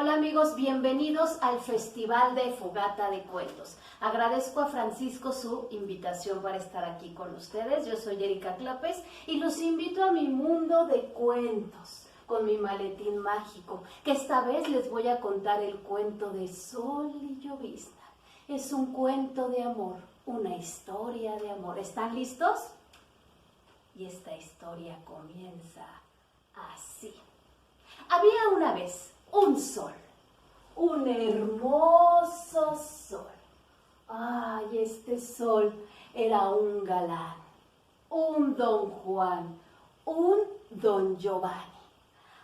Hola amigos, bienvenidos al Festival de Fogata de Cuentos. Agradezco a Francisco su invitación para estar aquí con ustedes. Yo soy Erika Clapes y los invito a mi mundo de cuentos con mi maletín mágico, que esta vez les voy a contar el cuento de Sol y Llovizna. Es un cuento de amor, una historia de amor. ¿Están listos? Y esta historia comienza así. Había una vez un sol, un hermoso sol. Ay, este sol era un galán, un don Juan, un don Giovanni.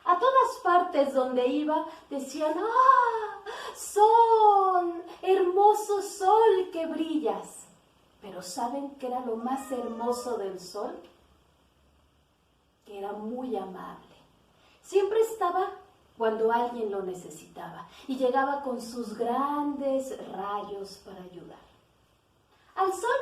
A todas partes donde iba decían: ¡ah, sol, hermoso sol que brillas! Pero ¿saben qué era lo más hermoso del sol? Que era muy amable. Siempre estaba cuando alguien lo necesitaba y llegaba con sus grandes rayos para ayudar. Al sol,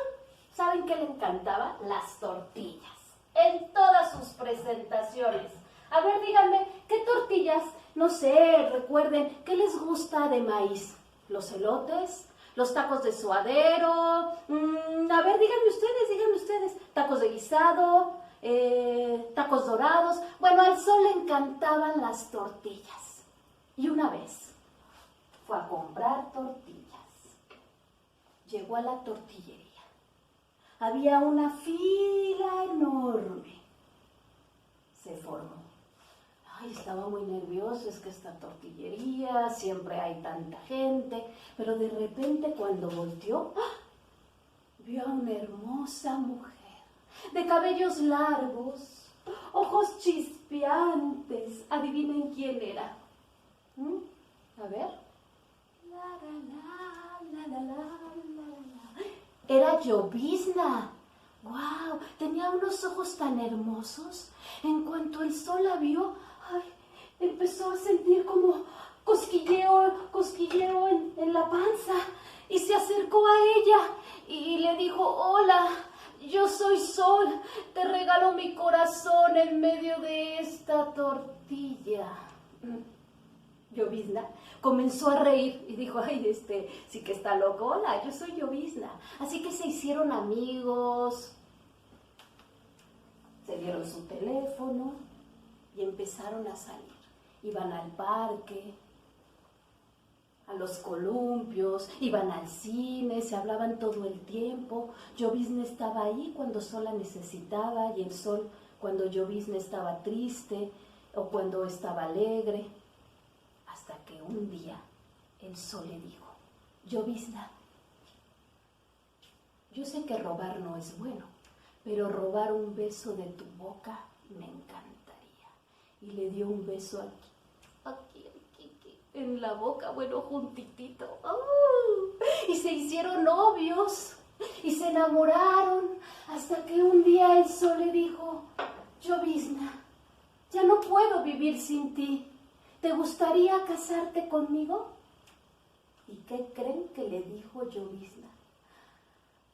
¿saben qué le encantaba? Las tortillas, en todas sus presentaciones. A ver, díganme, ¿qué tortillas? No sé, recuerden, ¿qué les gusta de maíz? ¿Los elotes? ¿Los tacos de suadero? A ver, díganme ustedes, ¿tacos de guisado? Tacos dorados. Bueno, al sol le encantaban las tortillas. Y una vez fue a comprar tortillas. Llegó a la tortillería. Había una fila enorme. Se formó. Ay, estaba muy nervioso, es que esta tortillería, siempre hay tanta gente. Pero de repente cuando volteó, ¡ah!, vio a una hermosa mujer. De cabellos largos, ojos chispeantes. Adivinen quién era. A ver. Era Llovizna. ¡Wow! Tenía unos ojos tan hermosos. En cuanto el sol la vio, ay, empezó a sentir como cosquilleo en la panza. Y se acercó a ella y le dijo: hola, yo soy Sol, te regalo mi corazón en medio de esta tortilla. Llovizna comenzó a reír y dijo: ay, sí que está loco. Hola, yo soy Llovizna. Así que se hicieron amigos, se dieron su teléfono y empezaron a salir. Iban al parque, a los columpios, iban al cine, se hablaban todo el tiempo. Llovizna estaba ahí cuando Sol la necesitaba y el sol cuando Llovizna estaba triste o cuando estaba alegre. Hasta que un día el sol le dijo: Llovizna, yo sé que robar no es bueno, pero robar un beso de tu boca me encantaría. Y le dio un beso aquí, en la boca, bueno, juntitito. Y se hicieron novios y se enamoraron hasta que un día el sol le dijo: Llovizna, ya no puedo vivir sin ti. ¿Te gustaría casarte conmigo? ¿Y qué creen que le dijo Llovizna?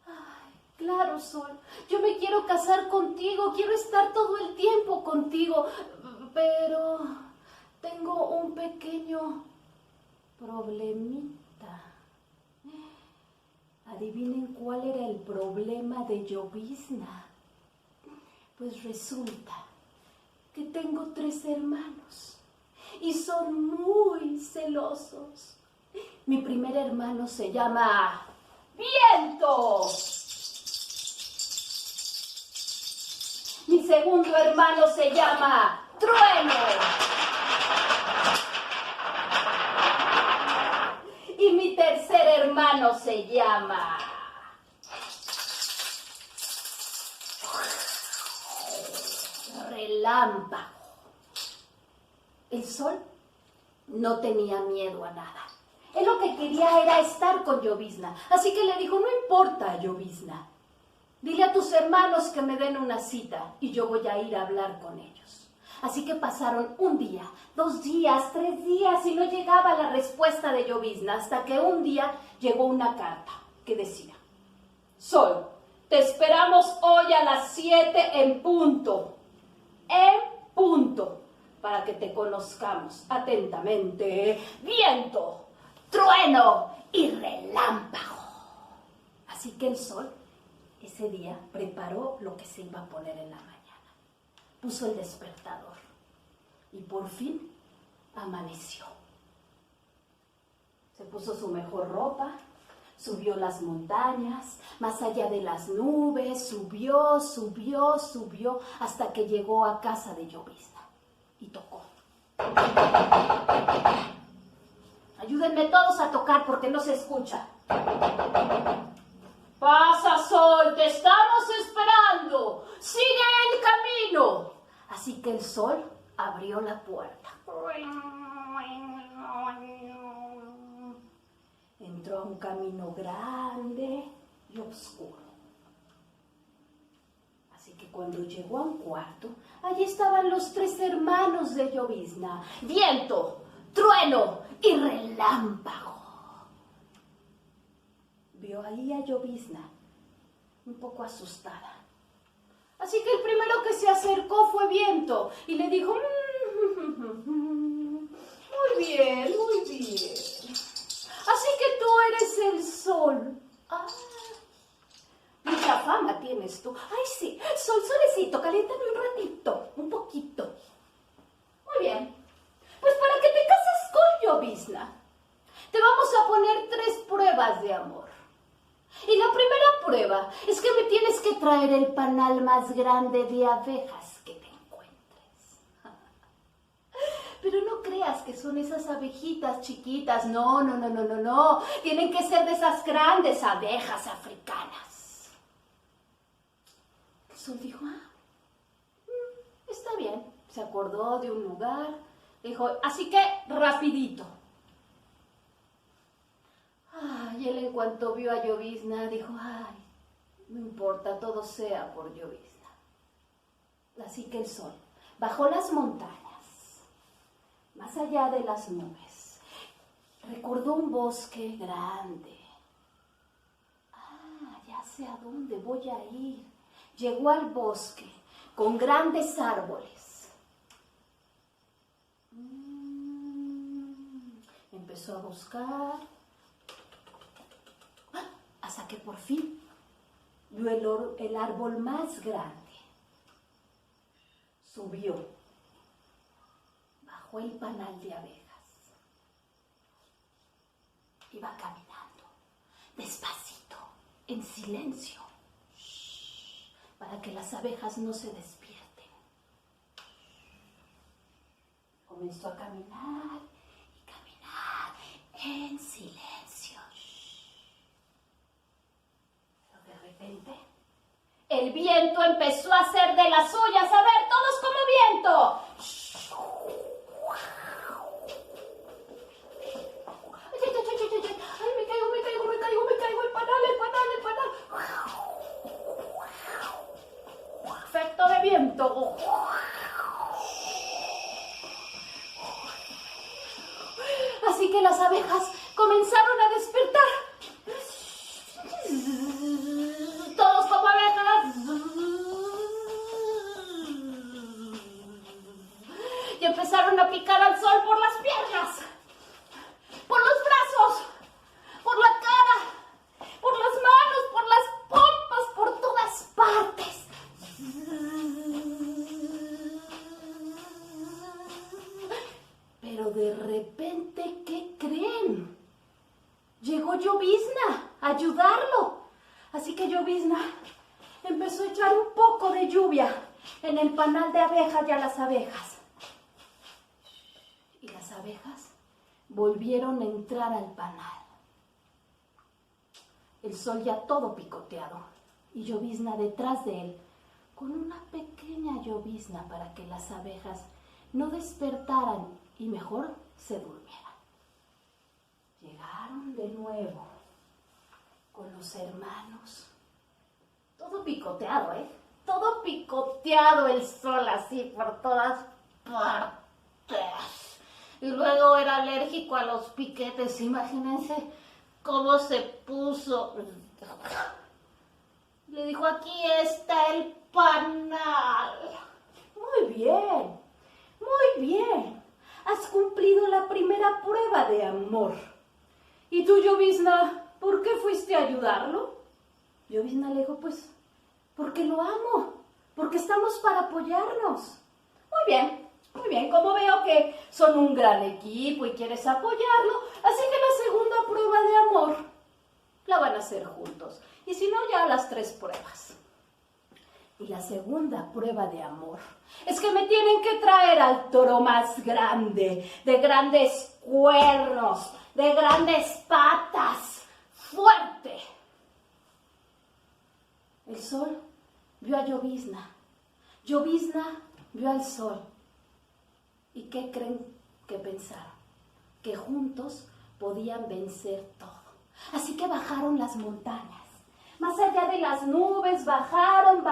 Ay, claro, Sol, yo me quiero casar contigo, quiero estar todo el tiempo contigo, pero tengo un pequeño problemita. Adivinen cuál era el problema de Llovizna. Pues resulta que tengo 3 hermanos y son muy celosos. Mi primer hermano se llama Viento. Mi segundo hermano se llama Trueno. Y mi tercer hermano se llama Relámpago. El sol no tenía miedo a nada. Él lo que quería era estar con Llovizna. Así que le dijo: no importa, Llovizna, dile a tus hermanos que me den una cita y yo voy a ir a hablar con ellos. Así que pasaron un día, 2 días, 3 días y no llegaba la respuesta de Llovizna, hasta que un día llegó una carta que decía: Sol, te esperamos hoy a las 7 en punto. En punto. para que te conozcamos atentamente. Viento, trueno y relámpago. Así que el sol ese día preparó lo que se iba a poner en la mañana. Puso el despertador y por fin amaneció. Se puso su mejor ropa, subió las montañas, más allá de las nubes, subió, hasta que llegó a casa de Llovizna y tocó. Ayúdenme todos a tocar porque no se escucha. Pasa, sol, te estamos esperando. Sigue el camino. Así que el sol abrió la puerta. Entró a un camino grande y oscuro. Así que cuando llegó a un cuarto, allí estaban los tres hermanos de Llovizna: Viento, Trueno y Relámpago. Vio ahí a Llovizna, un poco asustada. Así que el primero que se acercó fue Viento y le dijo: muy bien, muy bien. Así que tú eres el sol. Ah, mucha fama tienes tú. Ay, sí, solecito, caliéntame un ratito, un poquito. Muy bien, pues para que te cases con Llovizna, te vamos a poner 3 pruebas de amor. Y la primera prueba es que me tienes que traer el panal más grande de abejas que te encuentres. Pero no creas que son esas abejitas chiquitas, no. Tienen que ser de esas grandes abejas africanas. El sol dijo: está bien. Se acordó de un lugar, dijo: así que rapidito. Y él, en cuanto vio a Llovizna, dijo: ay, no importa, todo sea por Llovizna. Así que el sol bajó las montañas, más allá de las nubes, recordó un bosque grande. Ya sé a dónde voy a ir. Llegó al bosque con grandes árboles. Empezó a buscar, hasta que por fin vio el árbol más grande. Subió, bajó el panal de abejas. Iba caminando, despacito, en silencio, para que las abejas no se despierten. Comenzó a caminar y caminar en silencio. El viento empezó a hacer de las suyas. A ver, todos como viento. Ay, me caigo, el panal. Efecto de viento. Así que las abejas comenzaron a despertar. Todos como abejas. Y empezaron a picar al sol por las piernas, por los brazos, por la cara, por las manos, por las pompas, por todas partes. Pero de repente, ¿qué creen? Llegó Llovizna a ayudarlo. Así que Llovizna empezó a echar un poco de lluvia en el panal de abejas y a las abejas. Y las abejas volvieron a entrar al panal. El sol ya todo picoteado y Llovizna detrás de él, con una pequeña llovizna para que las abejas no despertaran y mejor se durmieran. Llegaron de nuevo con los hermanos. Todo picoteado, Todo picoteado el sol así por todas partes. Y luego era alérgico a los piquetes. Imagínense cómo se puso. Le dijo: aquí está el panal. Muy bien, primera prueba de amor. ¿Y tú, Llovizna, por qué fuiste a ayudarlo? Llovizna le dijo, pues, porque lo amo, porque estamos para apoyarnos. Muy bien, como veo que son un gran equipo y quieres apoyarlo, así que la segunda prueba de amor la van a hacer juntos. Y si no, ya las 3 pruebas. Y la segunda prueba de amor es que me tienen que traer al toro más grande, de grandes cuernos, de grandes patas, fuerte. El sol vio a Llovizna. Llovizna vio al sol. ¿Y qué creen que pensaron? Que juntos podían vencer todo. Así que bajaron las montañas. Más allá de las nubes, bajaron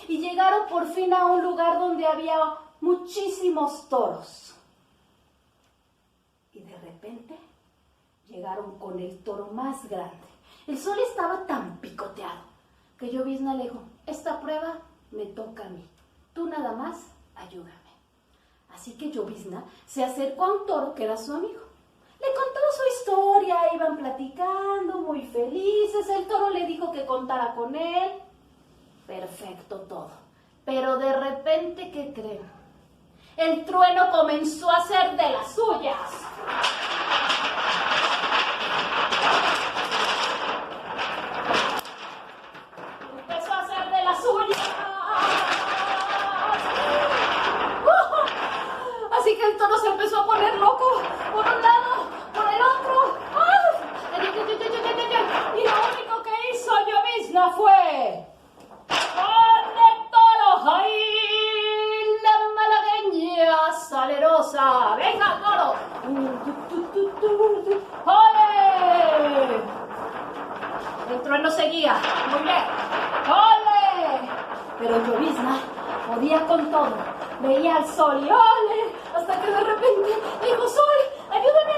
y llegaron por fin a un lugar donde había muchísimos toros. Y de repente llegaron con el toro más grande. El sol estaba tan picoteado que Llovizna le dijo, esta prueba me toca a mí, tú nada más ayúdame. Así que Llovizna se acercó a un toro que era su amigo. Le contó su historia, iban platicando, muy felices. El toro le dijo que contara con él. Perfecto todo. Pero de repente, ¿qué creen? El trueno comenzó a hacer de las suyas. Empezó a hacer de las suyas. Así que el toro se empezó a poner loco, por un lado, por el otro. Y lo único que hizo Llovizna fue... ¡Ande, toro! ¡Ay, la malagueña salerosa! ¡Venga, toro! ¡Ole! El trueno seguía. Muy bien. ¡Ole! Pero Llovizna podía con todo. Veía al sol y ¡ole! Hasta que de repente dijo, Sol, ayúdame.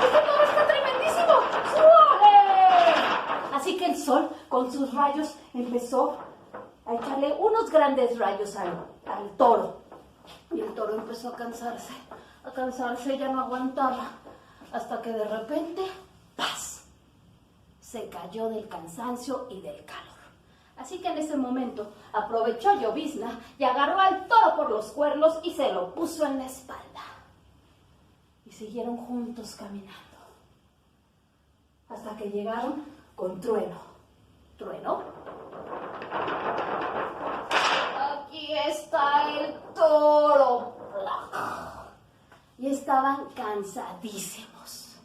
Este toro está tremendísimo. ¡Ole! Así que el sol, con sus rayos, empezó a echarle unos grandes rayos al toro. Y el toro empezó a cansarse, ya no aguantaba. Hasta que de repente, ¡paz! Se cayó del cansancio y del calor. Así que en ese momento aprovechó Llovizna y agarró al toro por los cuernos y se lo puso en la espalda. Y siguieron juntos caminando. Hasta que llegaron con Trueno. ¿Trueno? Aquí está el toro. Y estaban cansadísimos.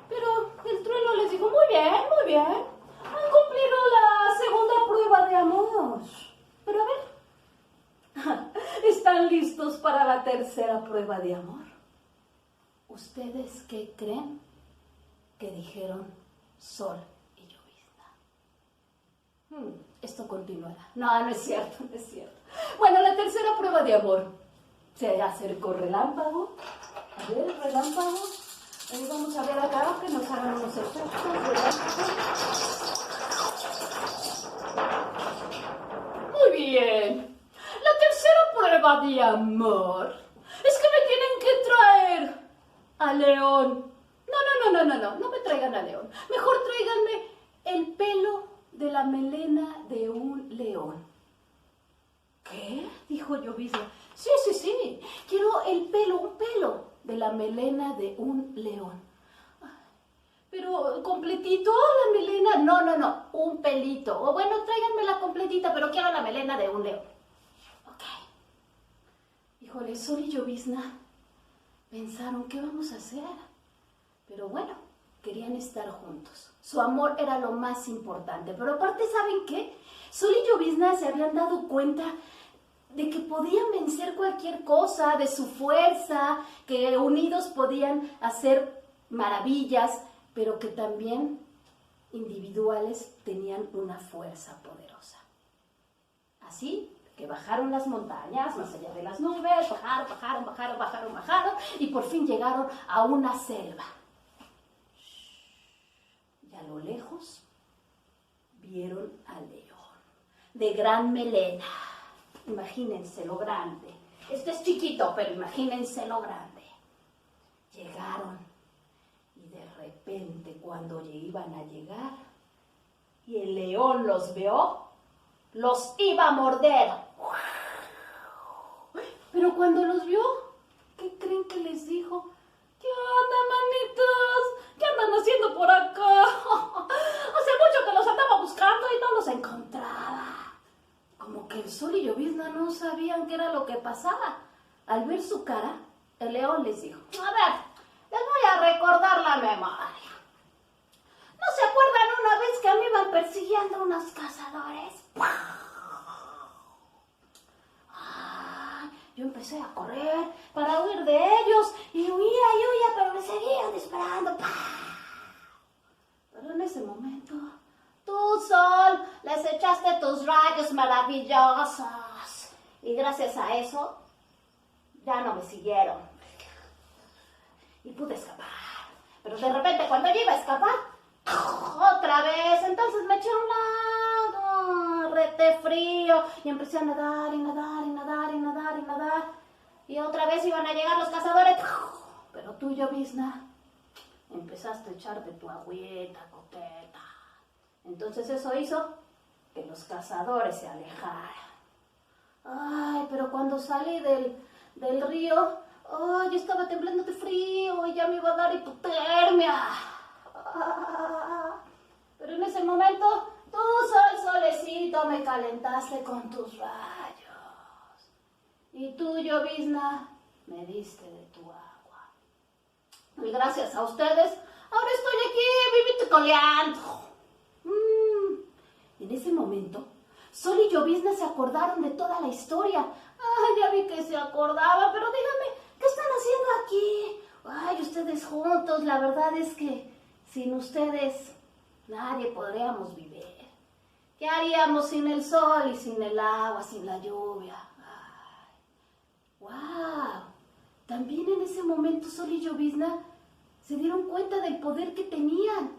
Pero el Trueno les dijo, muy bien. Han cumplido la segunda prueba de amor. Pero a ver, ¿están listos para la tercera prueba de amor? ¿Ustedes qué creen que dijeron Sol y Llovizna? Esto continuará. No es cierto. Bueno, la tercera prueba de amor. Se acercó Relámpago. A ver, Relámpago. Vamos a ver acá que nos hagan unos efectos. Muy bien. La tercera prueba de amor es que me tienen que traer a León. No me traigan a León. Mejor tráiganme el pelo de la melena de un león. ¿Qué? Dijo Llovizna. Sí. Quiero un pelo de la melena de un león. Pero completito la melena. No, un pelito. O bueno, tráiganmela completita, pero quiero la melena de un león. Ok. Híjole, Sol y Llovizna pensaron, ¿qué vamos a hacer? Pero bueno, querían estar juntos. Su amor era lo más importante. Pero aparte, ¿saben qué? Sol y Llovizna se habían dado cuenta de que podían vencer cualquier cosa, de su fuerza, que unidos podían hacer maravillas, pero que también individuales tenían una fuerza poderosa. Así que bajaron las montañas, más allá de las nubes, bajaron, y por fin llegaron a una selva. Y a lo lejos vieron al león, de gran melena. Imagínense lo grande. Este es chiquito, pero imagínense lo grande. Llegaron y de repente cuando iban a llegar y el león los vio, los iba a morder. Pero cuando los vio, ¿qué creen que les dijo? ¿Qué onda, manitos? ¿Qué andan haciendo por acá? Hace mucho que los andaba buscando y no los encontraba. Como que el Sol y Llovizna no sabían qué era lo que pasaba. Al ver su cara, el león les dijo, a ver, les voy a recordar la memoria. ¿No se acuerdan una vez que a mí iban persiguiendo unos cazadores? Yo empecé a correr para huir de ellos y huía, pero me seguían disparando. Pero en ese momento, tú, Sol, les echaste tus rayos maravillosos. Y gracias a eso, ya no me siguieron. Y pude escapar. Pero de repente, cuando yo iba a escapar, otra vez, entonces me eché a un lado, rete frío, y empecé a nadar, y nadar, y nadar, y nadar, y nadar. Y otra vez iban a llegar los cazadores. Pero tú, Llovizna, empezaste a echarte tu agüita, coqueta. Entonces eso hizo que los cazadores se alejaran. Ay, pero cuando salí del río, ay, estaba temblando de frío y ya me iba a dar hipotermia. Pero en ese momento, tú, solecito, me calentaste con tus rayos. Y tú, Llovizna, me diste de tu agua. Y gracias a ustedes, ahora estoy aquí, vivito coleando. En ese momento, Sol y Llovizna se acordaron de toda la historia. Ay, ya vi que se acordaban, pero díganme, ¿qué están haciendo aquí? Ay, ustedes juntos, la verdad es que sin ustedes nadie podríamos vivir. ¿Qué haríamos sin el sol y sin el agua, sin la lluvia? Ay, wow. También en ese momento Sol y Llovizna se dieron cuenta del poder que tenían.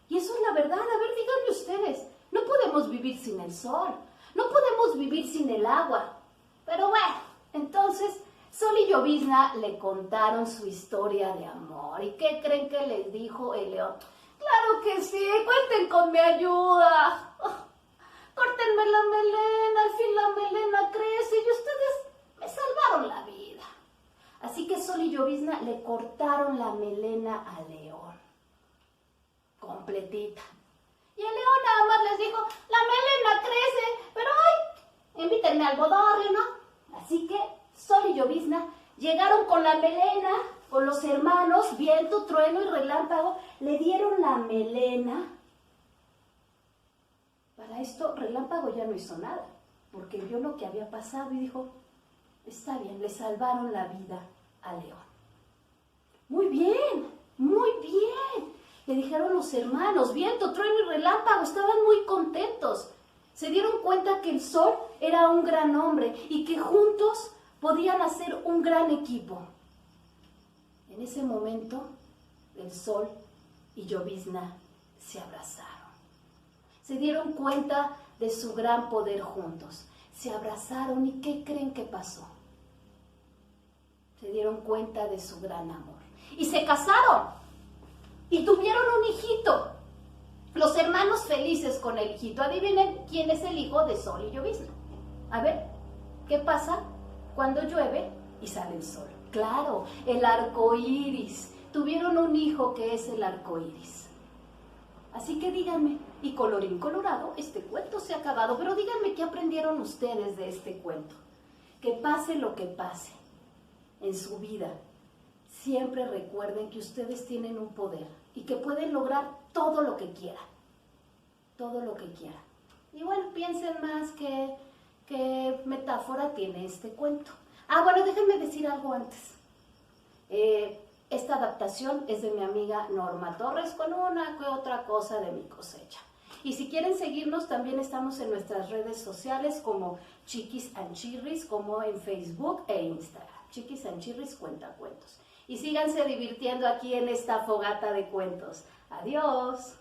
Y eso es la verdad. A ver, díganme ustedes, no podemos vivir sin el sol, no podemos vivir sin el agua. Pero bueno, entonces Sol y Llovizna le contaron su historia de amor. ¿Y qué creen que les dijo el león? Claro que sí, cuenten con mi ayuda. Córtenme la melena, al fin la melena crece y ustedes me salvaron la vida. Así que Sol y Llovizna le cortaron la melena al león, completita. Y el león nada más les dijo, la melena crece, pero ay, invítenme al bodorrio, ¿no? Así que Sol y Llovizna llegaron con la melena, con los hermanos, Viento, Trueno y Relámpago, le dieron la melena. Para esto, Relámpago ya no hizo nada, porque vio lo que había pasado y dijo, está bien, le salvaron la vida al león. Muy bien, muy bien. Le dijeron los hermanos, Viento, Trueno y Relámpago, estaban muy contentos. Se dieron cuenta que el sol era un gran hombre y que juntos podían hacer un gran equipo. En ese momento, el sol y Llovizna se abrazaron. Se dieron cuenta de su gran poder juntos. Se abrazaron y ¿qué creen que pasó? Se dieron cuenta de su gran amor. Y se casaron. Y tuvieron un hijito. Los hermanos felices con el hijito. Adivinen quién es el hijo de Sol y Llovizna. A ver, ¿qué pasa cuando llueve y sale el sol? Claro, el arco iris. Tuvieron un hijo que es el arco iris. Así que díganme, y colorín colorado, este cuento se ha acabado, pero díganme qué aprendieron ustedes de este cuento. Que pase lo que pase en su vida, siempre recuerden que ustedes tienen un poder y que pueden lograr todo lo que quieran. Todo lo que quieran. Y bueno, piensen más qué metáfora tiene este cuento. Bueno, déjenme decir algo antes. Esta adaptación es de mi amiga Norma Torres con una que otra cosa de mi cosecha. Y si quieren seguirnos, también estamos en nuestras redes sociales como Chiquis and Chirris, como en Facebook e Instagram. Chiquis and Chirris Cuentacuentos. Y síganse divirtiendo aquí en esta fogata de cuentos. Adiós.